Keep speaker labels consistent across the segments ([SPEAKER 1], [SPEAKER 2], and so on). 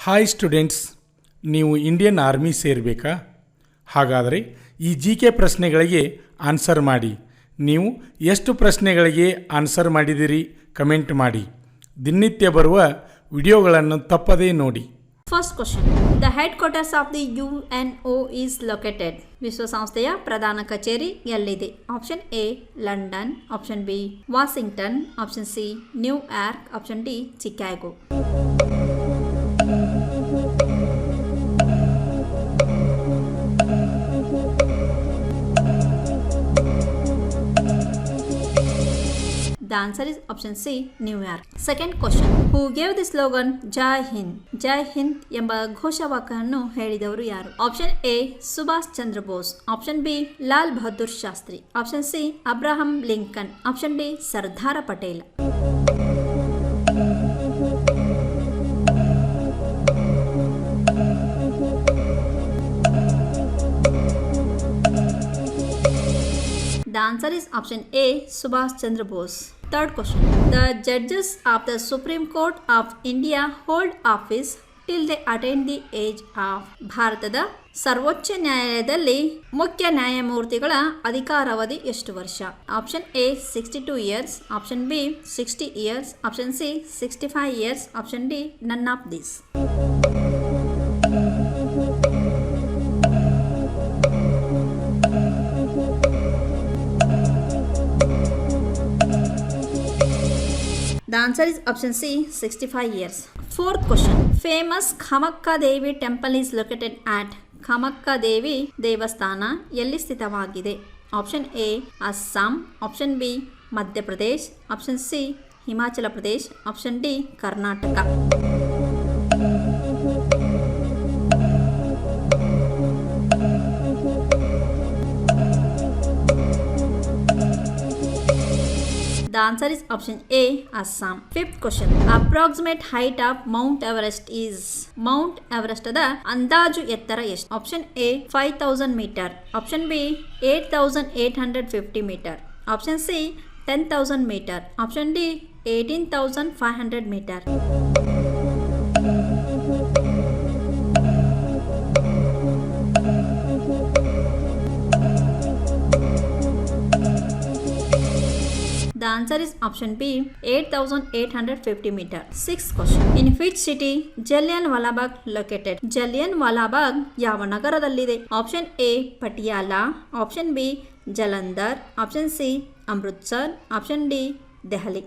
[SPEAKER 1] Hi students, ನೀವು Indian army ಸೇರಬೇಕಾ? ಹಾಗಾದರೆ ಈ GK ಪ್ರಶ್ನೆಗಳಿಗೆ ಆನ್ಸರ್ ಮಾಡಿ. ನೀವು ಎಷ್ಟು ಪ್ರಶ್ನೆಗಳಿಗೆ ಆನ್ಸರ್ ಮಾಡಿದಿರಿ ಕಮೆಂಟ್ ಮಾಡಿ. ದಿನನಿತ್ಯ ಬರುವ ವಿಡಿಯೋಗಳನ್ನು ತಪ್ಪದೇ ನೋಡಿ.
[SPEAKER 2] First question. The headquarters of the UNO is located. ವಿಶ್ವಸಂಸ್ಥೆಯ ಪ್ರಧಾನ ಕಚೇರಿ ಎಲ್ಲಿದೆ? Option A London, option B Washington, option C New York, option D Chicago. The answer is option C, New York. Second question. Who gave the slogan Jai Hind? Jai Hind ಎಂಬ ಘೋಷವಾಕ್ಯವನ್ನು ಹೇಳಿದವರು ಯಾರು? Option A Subhash Chandra Bose, option B Lal Bahadur Shastri, option C Abraham Lincoln, option D Sardar Patel. The answer is option A, Subhash Chandra Bose. Third question. The judges of the Supreme Court of India hold office till they attain the age of. ಭಾರತದ ಸರ್ವೋಚ್ಚ ನ್ಯಾಯಾಲಯದಲ್ಲಿ ಮುಖ್ಯ ನ್ಯಾಯಮೂರ್ತಿಗಳ ಅಧಿಕಾರಾವಧಿ ಎಷ್ಟು ವರ್ಷ? Option A 62 years, option B 60 years, option C 65 years, option D none of this. The answer is option C, 65 years. Fourth question. Famous Kamakka Devi temple is located at. Kamakka Devi ದೇವಸ್ಥಾನ ಎಲ್ಲಿ ಸ್ಥಿತವಾಗಿದೆ? Option A Assam, option B Madhya Pradesh, option C Himachal Pradesh, option D Karnataka. The answer is option A, Assam. Fifth question. Approximate height of Mount Everest is. Mount Everest ದ ಅಂದಾಜು ಎತ್ತರ ಎಷ್ಟು? Option A 5000 metre, option B 8850 metre, option C 10000 metre, option D 18500 metre. The answer is option B, 8850 meter. Sixth question. In which city Jallianwala Bagh located? Jallianwala Bagh ಯಾವ ನಗರದಲ್ಲಿದೆ? Option A Patiala, option B Jalandhar, option C Amritsar, option D Delhi.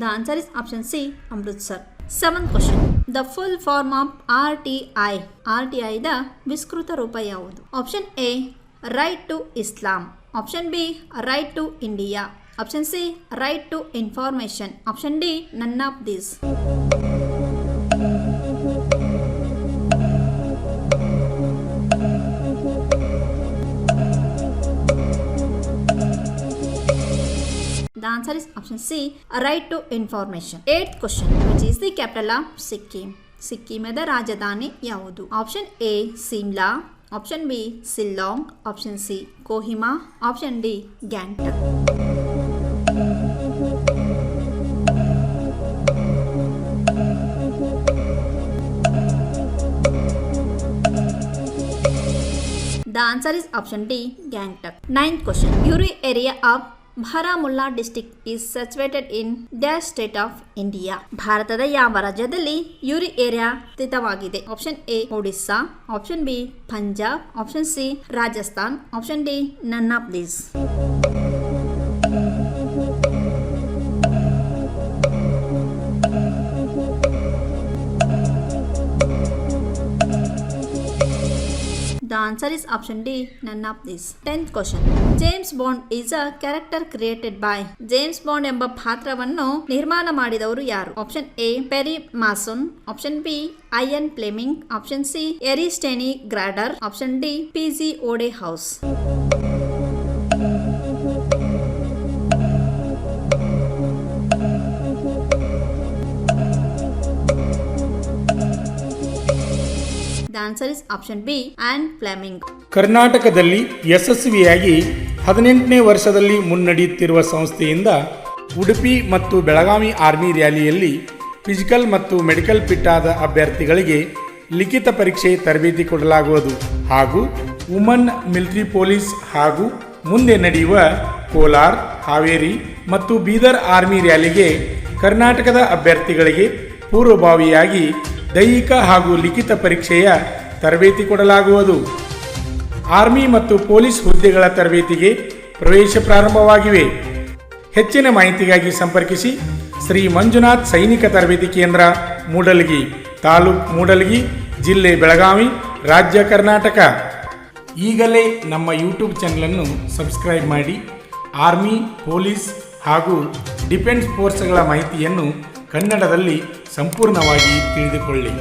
[SPEAKER 2] The answer is option C, Amritsar. Seventh question. The full form of RTI. RTI ದ ವಿಸ್ತೃತ ರೂಪ ಯಾವುದು? Option A right to Islam, option B right to India, option C right to information, option D none of this. The answer is option C, right to information. Eighth question. Which is the capital of Sikkim? ಸಿಕ್ಕಿಮದ ರಾಜಧಾನಿ ಯಾವುದು? Option A Shimla, option B Shillong, option C Kohima, option D Gangtok. The answer is option D, Gangtok. Ninth question. Uri area of Baramulla district is situated in dash state of India. ಭಾರತದ ಯಾವ ರಾಜ್ಯದಲ್ಲಿ Uri area ಸ್ಥಿತವಾಗಿದೆ? Option A Odisha, option B Punjab, option C Rajasthan, option D none of these. The answer is option D, none of this. 10th question. James Bond is a character created by. James Bond ಎಂಬ ಪಾತ್ರವನ್ನು ನಿರ್ಮಾಣ ಮಾಡಿದವರು ಯಾರು? Option A Perry Mason, option B Ian Fleming, option C Erle Stanley Gardner, option D PG Wodehouse. The answer is option B, Anne Fleming.
[SPEAKER 1] ಕರ್ನಾಟಕದಲ್ಲಿ ಯಶಸ್ವಿಯಾಗಿ 18ನೇ ವರ್ಷದಲ್ಲಿ ಮುನ್ನಡೆಯುತ್ತಿರುವ ಸಂಸ್ಥೆಯಿಂದ ಉಡುಪಿ ಮತ್ತು ಬೆಳಗಾವಿ ಆರ್ಮಿ ರ್ಯಾಲಿಯಲ್ಲಿ ಫಿಸಿಕಲ್ ಮತ್ತು ಮೆಡಿಕಲ್ ಫಿಟ್ ಆದ ಅಭ್ಯರ್ಥಿಗಳಿಗೆ ಲಿಖಿತ ಪರೀಕ್ಷೆ ತರಬೇತಿ ಕೊಡಲಾಗುವುದು ಹಾಗೂ ವುಮನ್ ಮಿಲಿಟರಿ ಪೊಲೀಸ್ ಹಾಗೂ ಮುಂದೆ ನಡೆಯುವ ಕೋಲಾರ, ಹಾವೇರಿ ಮತ್ತು ಬೀದರ್ ಆರ್ಮಿ ರ್ಯಾಲಿಗೆ ಕರ್ನಾಟಕದ ಅಭ್ಯರ್ಥಿಗಳಿಗೆ ಪೂರ್ವಭಾವಿಯಾಗಿ ದೈಹಿಕ ಹಾಗೂ ಲಿಖಿತ ಪರೀಕ್ಷೆಯ ತರಬೇತಿ ಕೊಡಲಾಗುವುದು. ಆರ್ಮಿ ಮತ್ತು ಪೊಲೀಸ್ ಹುದ್ದೆಗಳ ತರಬೇತಿಗೆ ಪ್ರವೇಶ ಪ್ರಾರಂಭವಾಗಿವೆ. ಹೆಚ್ಚಿನ ಮಾಹಿತಿಗಾಗಿ ಸಂಪರ್ಕಿಸಿ ಶ್ರೀ ಮಂಜುನಾಥ್ ಸೈನಿಕ ತರಬೇತಿ ಕೇಂದ್ರ, ಮೂಡಲಗಿ, ತಾಲೂಕು ಮೂಡಲಗಿ, ಜಿಲ್ಲೆ ಬೆಳಗಾವಿ, ರಾಜ್ಯ ಕರ್ನಾಟಕ. ಈಗಲೇ ನಮ್ಮ ಯೂಟ್ಯೂಬ್ ಚಾನಲನ್ನು ಸಬ್ಸ್ಕ್ರೈಬ್ ಮಾಡಿ ಆರ್ಮಿ, ಪೊಲೀಸ್ ಹಾಗೂ ಡಿಫೆನ್ಸ್ ಫೋರ್ಸ್ಗಳ ಮಾಹಿತಿಯನ್ನು ಕನ್ನಡದಲ್ಲಿ ಸಂಪೂರ್ಣವಾಗಿ ತಿಳಿದುಕೊಳ್ಳಿ.